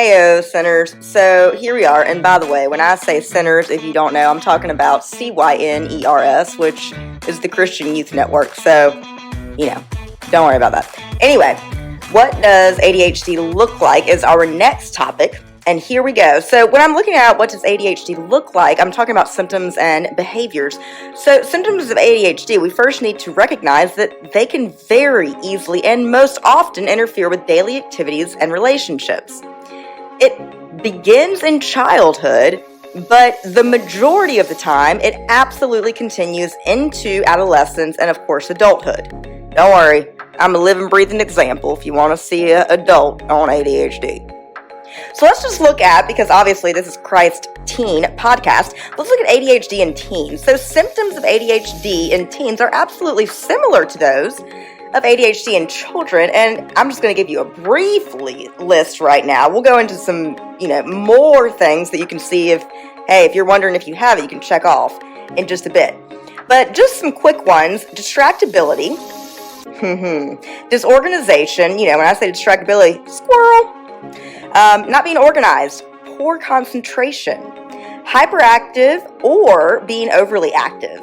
Heyo, sinners. So here we are, and by the way, when I say sinners, if you don't know, I'm talking about CYNERS, which is the Christian Youth Network, so, don't worry about that. Anyway, what does ADHD look like is our next topic, and here we go. So when I'm looking at what does ADHD look like, I'm talking about symptoms and behaviors. So symptoms of ADHD, we first need to recognize that they can very easily and most often interfere with daily activities and relationships. It begins in childhood, but the majority of the time, it absolutely continues into adolescence and, of course, adulthood. Don't worry, I'm a living, breathing example if you want to see an adult on ADHD. So let's just look at, because obviously this is Christ Teen Podcast, let's look at ADHD in teens. So symptoms of ADHD in teens are absolutely similar to those of ADHD in children, and I'm just going to give you a brief list right now. We'll go into some, more things that you can see if you're wondering if you have it, you can check off in just a bit. But just some quick ones: distractibility, disorganization, when I say distractibility, squirrel, not being organized, poor concentration, hyperactive or being overly active,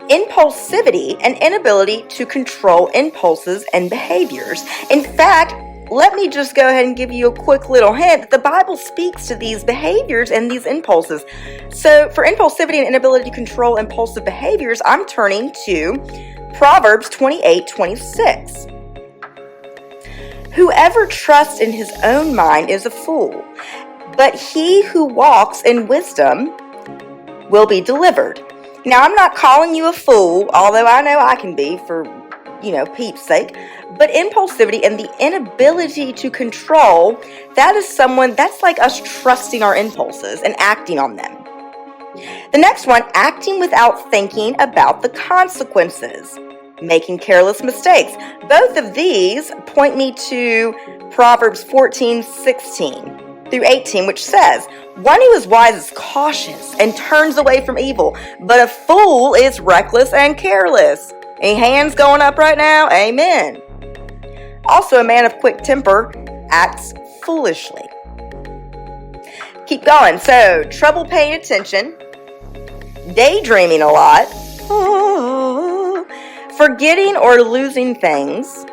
impulsivity, and inability to control impulses and behaviors. In fact, let me just go ahead and give you a quick little hint that the Bible speaks to these behaviors and these impulses. So for impulsivity and inability to control impulsive behaviors, I'm turning to Proverbs 28:26. Whoever trusts in his own mind is a fool, but he who walks in wisdom will be delivered. Now, I'm not calling you a fool, although I know I can be for, peep's sake, but impulsivity and the inability to control, that's like us trusting our impulses and acting on them. The next one, acting without thinking about the consequences, making careless mistakes. Both of these point me to Proverbs 14:16 through 18, which says, one who is wise is cautious and turns away from evil, but a fool is reckless and careless. Any hands going up right now? Amen. Also, a man of quick temper acts foolishly. Keep going. So, trouble paying attention, daydreaming a lot, forgetting or losing things,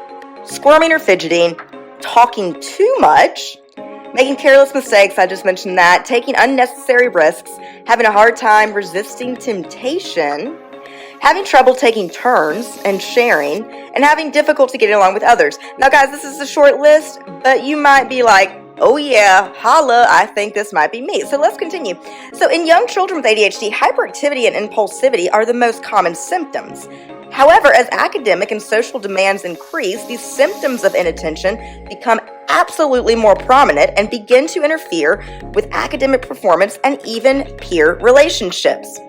squirming or fidgeting, talking too much, making careless mistakes, I just mentioned that, taking unnecessary risks, having a hard time resisting temptation, having trouble taking turns and sharing, and having difficulty getting along with others. Now, guys, this is a short list, but you might be like, oh yeah, holla, I think this might be me. So let's continue. So in young children with ADHD, hyperactivity and impulsivity are the most common symptoms. However, as academic and social demands increase, these symptoms of inattention become absolutely more prominent and begin to interfere with academic performance and even peer relationships.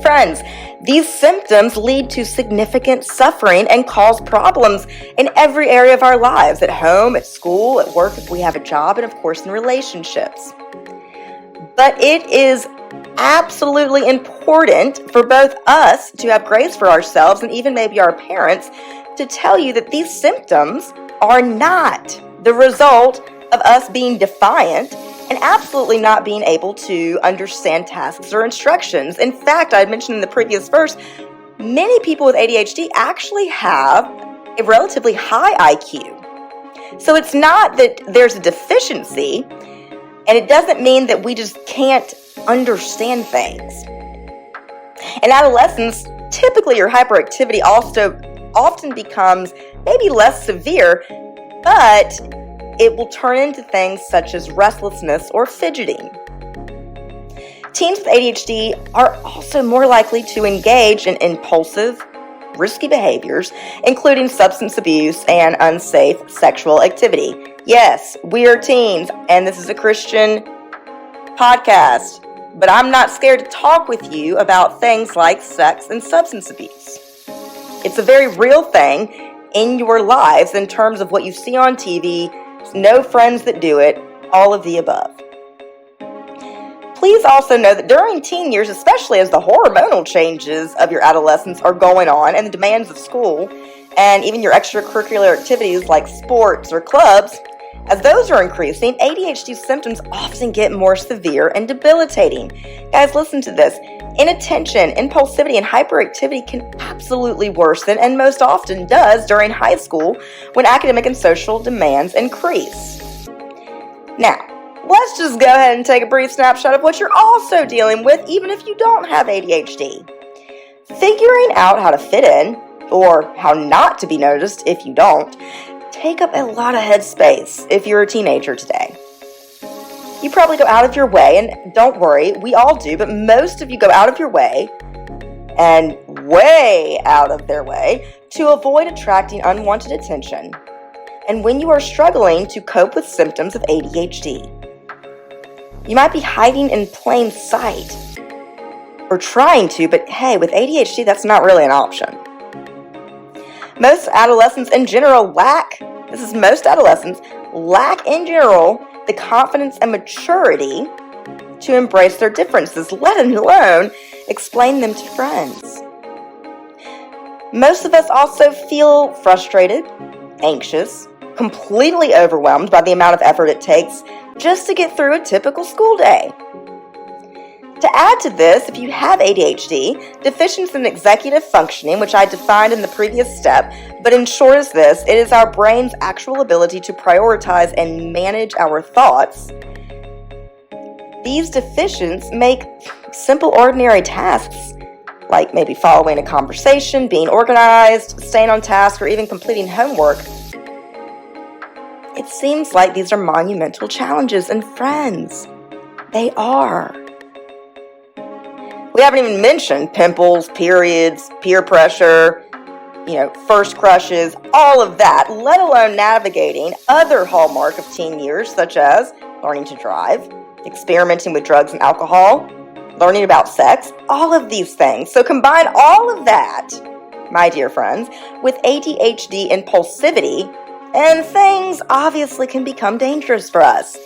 Friends, these symptoms lead to significant suffering and cause problems in every area of our lives, at home, at school, at work, if we have a job, and of course in relationships. But it is absolutely important for both us to have grace for ourselves and even maybe our parents to tell you that these symptoms are not the result of us being defiant and absolutely not being able to understand tasks or instructions. In fact, I mentioned in the previous verse, many people with ADHD actually have a relatively high IQ. So it's not that there's a deficiency, and it doesn't mean that we just can't understand things. In adolescence, typically your hyperactivity also often becomes maybe less severe, but it will turn into things such as restlessness or fidgeting. Teens with ADHD are also more likely to engage in impulsive, risky behaviors, including substance abuse and unsafe sexual activity. Yes, we are teens, and this is a Christian podcast, but I'm not scared to talk with you about things like sex and substance abuse. It's a very real thing in your lives in terms of what you see on TV, no friends that do it, all of the above. Please also know that during teen years, especially as the hormonal changes of your adolescence are going on and the demands of school and even your extracurricular activities like sports or clubs, As those are increasing, ADHD symptoms often get more severe and debilitating. Guys, listen to this. Inattention, impulsivity, and hyperactivity can absolutely worsen, and most often does during high school when academic and social demands increase. Now, let's just go ahead and take a brief snapshot of what you're also dealing with, even if you don't have ADHD. Figuring out how to fit in, or how not to be noticed if you don't, take up a lot of headspace if you're a teenager today. You probably go out of your way, and don't worry, we all do, but most of you go out of your way, and way out of their way, to avoid attracting unwanted attention. And when you are struggling to cope with symptoms of ADHD, you might be hiding in plain sight, or trying to, but hey, with ADHD, that's not really an option. Most adolescents in general lack in general the confidence and maturity to embrace their differences, let alone explain them to friends. Most of us also feel frustrated, anxious, completely overwhelmed by the amount of effort it takes just to get through a typical school day. To add to this, if you have ADHD, deficiency in executive functioning, which I defined in the previous step, but in short is this, it is our brain's actual ability to prioritize and manage our thoughts. These deficiencies make simple, ordinary tasks, like maybe following a conversation, being organized, staying on task, or even completing homework. It seems like these are monumental challenges, and friends, they are. We haven't even mentioned pimples, periods, peer pressure, first crushes, all of that, let alone navigating other hallmark of teen years, such as learning to drive, experimenting with drugs and alcohol, learning about sex, all of these things. So combine all of that, my dear friends, with ADHD impulsivity, and things obviously can become dangerous for us.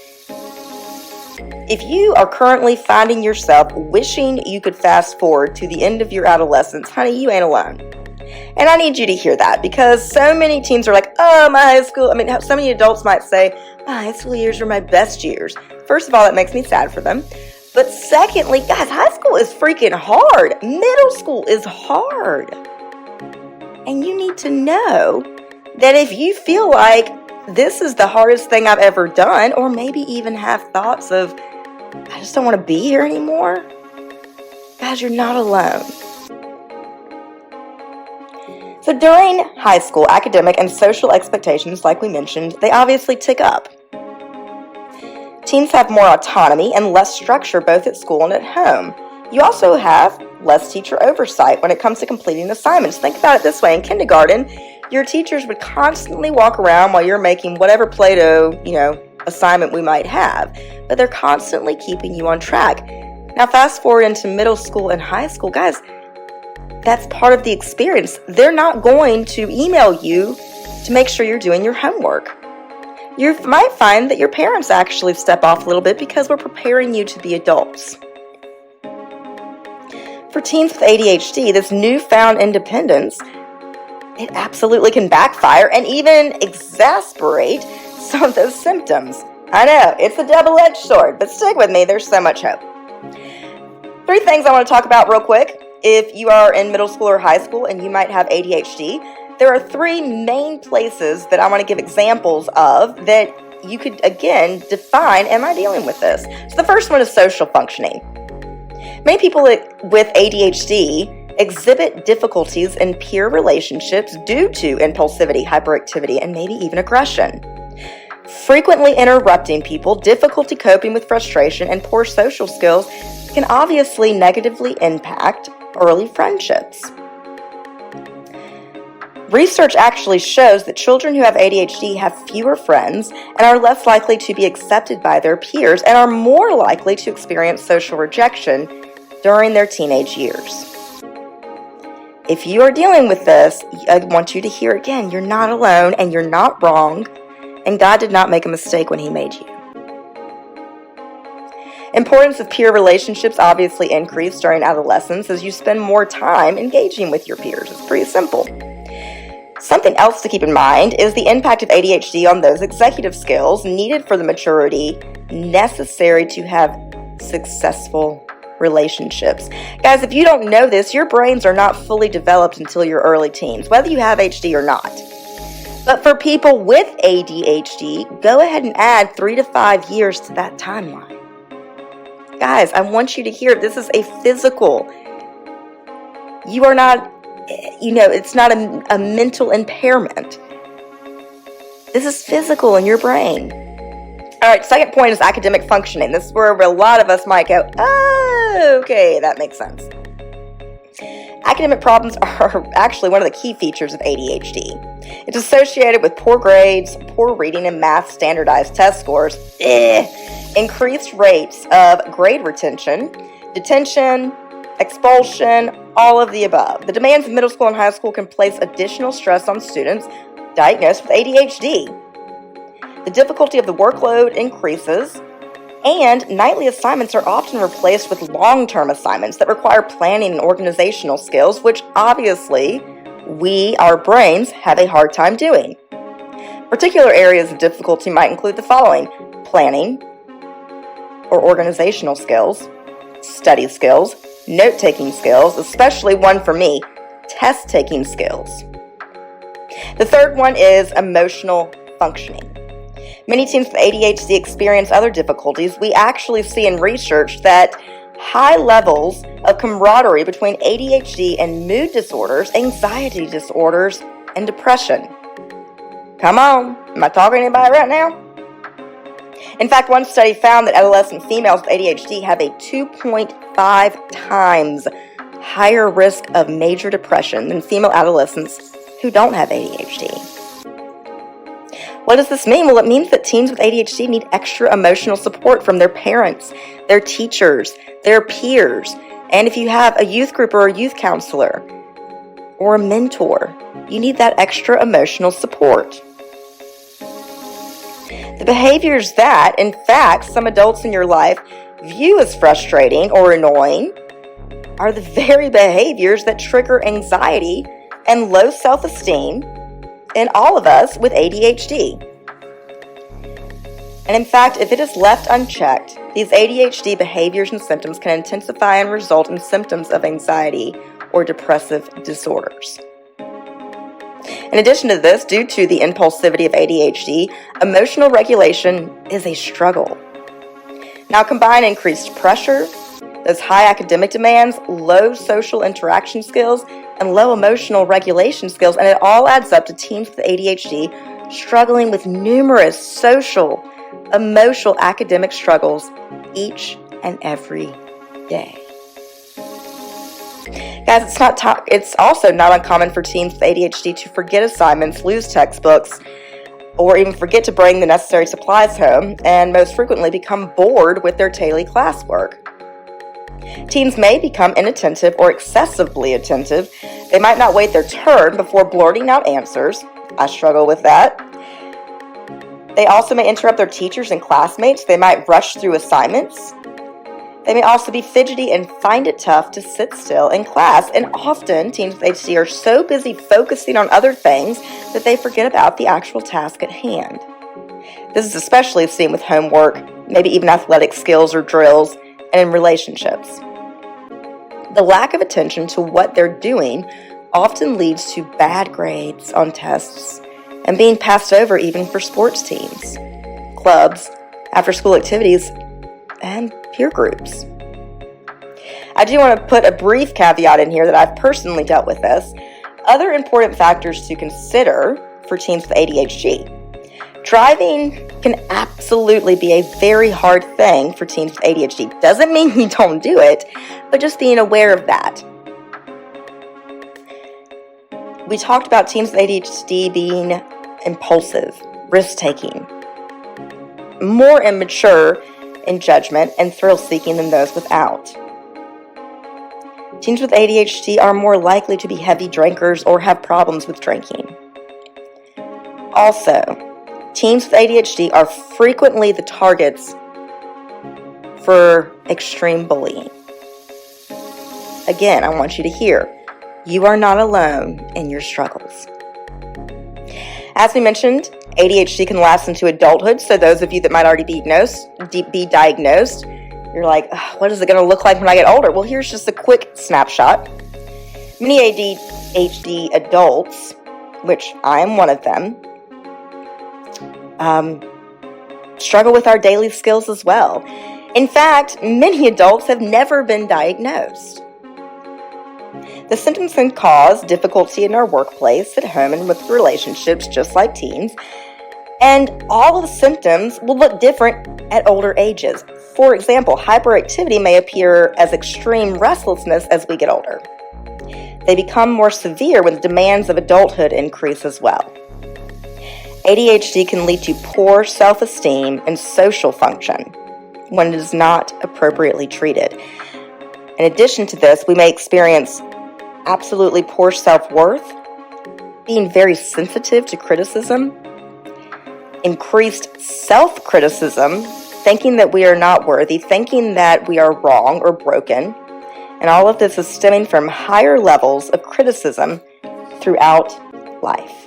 If you are currently finding yourself wishing you could fast forward to the end of your adolescence, honey, you ain't alone. And I need you to hear that, because so many teens are like, so many adults might say, my high school years were my best years. First of all, that makes me sad for them. But secondly, guys, high school is freaking hard. Middle school is hard. And you need to know that if you feel like this is the hardest thing I've ever done, or maybe even have thoughts of, I just don't want to be here anymore, guys, you're not alone. So during high school, academic and social expectations, like we mentioned, they obviously tick up. Teens have more autonomy and less structure both at school and at home. You also have less teacher oversight when it comes to completing assignments. Think about it this way. In kindergarten, your teachers would constantly walk around while you're making whatever Play-Doh, assignment we might have. But they're constantly keeping you on track. Now, fast forward into middle school and high school, guys, that's part of the experience. They're not going to email you to make sure you're doing your homework. You might find that your parents actually step off a little bit because we're preparing you to be adults. For teens with ADHD, this newfound independence, it absolutely can backfire and even exacerbate some of those symptoms. I know, it's a double-edged sword, but stick with me, there's so much hope. 3 things I want to talk about real quick. If you are in middle school or high school and you might have ADHD, there are 3 main places that I want to give examples of that you could, again, define, am I dealing with this? So the first one is social functioning. Many people with ADHD exhibit difficulties in peer relationships due to impulsivity, hyperactivity, and maybe even aggression. Frequently interrupting people, difficulty coping with frustration, and poor social skills can obviously negatively impact early friendships. Research actually shows that children who have ADHD have fewer friends and are less likely to be accepted by their peers and are more likely to experience social rejection during their teenage years. If you are dealing with this, I want you to hear again, you're not alone and you're not wrong, and God did not make a mistake when He made you. Importance of peer relationships obviously increase during adolescence as you spend more time engaging with your peers. It's pretty simple. Something else to keep in mind is the impact of ADHD on those executive skills needed for the maturity necessary to have successful relationships. Guys, if you don't know this, your brains are not fully developed until your early teens, whether you have HD or not. But for people with ADHD, go ahead and add 3 to 5 years to that timeline. Guys, I want you to hear this is a physical. You are not, it's not a mental impairment. This is physical in your brain. All right, second point is academic functioning. This is where a lot of us might go, oh, okay, that makes sense. Academic problems are actually one of the key features of ADHD. It's associated with poor grades, poor reading and math standardized test scores, increased rates of grade retention, detention, expulsion, all of the above. The demands of middle school and high school can place additional stress on students diagnosed with ADHD. The difficulty of the workload increases, and nightly assignments are often replaced with long-term assignments that require planning and organizational skills, which obviously our brains have a hard time doing. Particular areas of difficulty might include the following: planning or organizational skills, study skills, note-taking skills, especially one for me, test-taking skills. The third one is emotional functioning. Many teens with ADHD experience other difficulties. We actually see in research that high levels of camaraderie between ADHD and mood disorders, anxiety disorders, and depression. Come on, am I talking to anybody right now? In fact, one study found that adolescent females with ADHD have a 2.5 times higher risk of major depression than female adolescents who don't have ADHD. What does this mean? Well, it means that teens with ADHD need extra emotional support from their parents, their teachers, their peers, and if you have a youth group or a youth counselor or a mentor, you need that extra emotional support. The behaviors that, in fact, some adults in your life view as frustrating or annoying are the very behaviors that trigger anxiety and low self-esteem in all of us with ADHD. And in fact, if it is left unchecked, these ADHD behaviors and symptoms can intensify and result in symptoms of anxiety or depressive disorders. In addition to this, due to the impulsivity of ADHD, emotional regulation is a struggle. Now combine increased pressure, those high academic demands, low social interaction skills, and low emotional regulation skills, and it all adds up to teens with ADHD struggling with numerous social, emotional, academic struggles each and every day. Guys, it's also not uncommon for teens with ADHD to forget assignments, lose textbooks, or even forget to bring the necessary supplies home, and most frequently become bored with their daily classwork. Teens may become inattentive or excessively attentive. They might not wait their turn before blurting out answers. I struggle with that. They also may interrupt their teachers and classmates. They might rush through assignments. They may also be fidgety and find it tough to sit still in class. And often, teens with ADHD are so busy focusing on other things that they forget about the actual task at hand. This is especially seen with homework, maybe even athletic skills or drills, and in relationships. The lack of attention to what they're doing often leads to bad grades on tests and being passed over even for sports teams, clubs, after-school activities, and peer groups. I do want to put a brief caveat in here that I've personally dealt with this. Other important factors to consider for teens with ADHD. Driving can absolutely be a very hard thing for teens with ADHD. Doesn't mean you don't do it, but just being aware of that. We talked about teens with ADHD being impulsive, risk-taking, more immature in judgment and thrill-seeking than those without. Teens with ADHD are more likely to be heavy drinkers or have problems with drinking. Also, teens with ADHD are frequently the targets for extreme bullying. Again, I want you to hear, you are not alone in your struggles. As we mentioned, ADHD can last into adulthood, so those of you that might already be diagnosed, you're like, what is it going to look like when I get older? Well, here's just a quick snapshot. Many ADHD adults, which I am one of them, struggle with our daily skills as well. In fact, many adults have never been diagnosed. The symptoms can cause difficulty in our workplace, at home, and with relationships, just like teens. And all of the symptoms will look different at older ages. For example, hyperactivity may appear as extreme restlessness as we get older. They become more severe when the demands of adulthood increase as well. ADHD can lead to poor self-esteem and social function when it is not appropriately treated. In addition to this, we may experience absolutely poor self-worth, being very sensitive to criticism, increased self-criticism, thinking that we are not worthy, thinking that we are wrong or broken, and all of this is stemming from higher levels of criticism throughout life.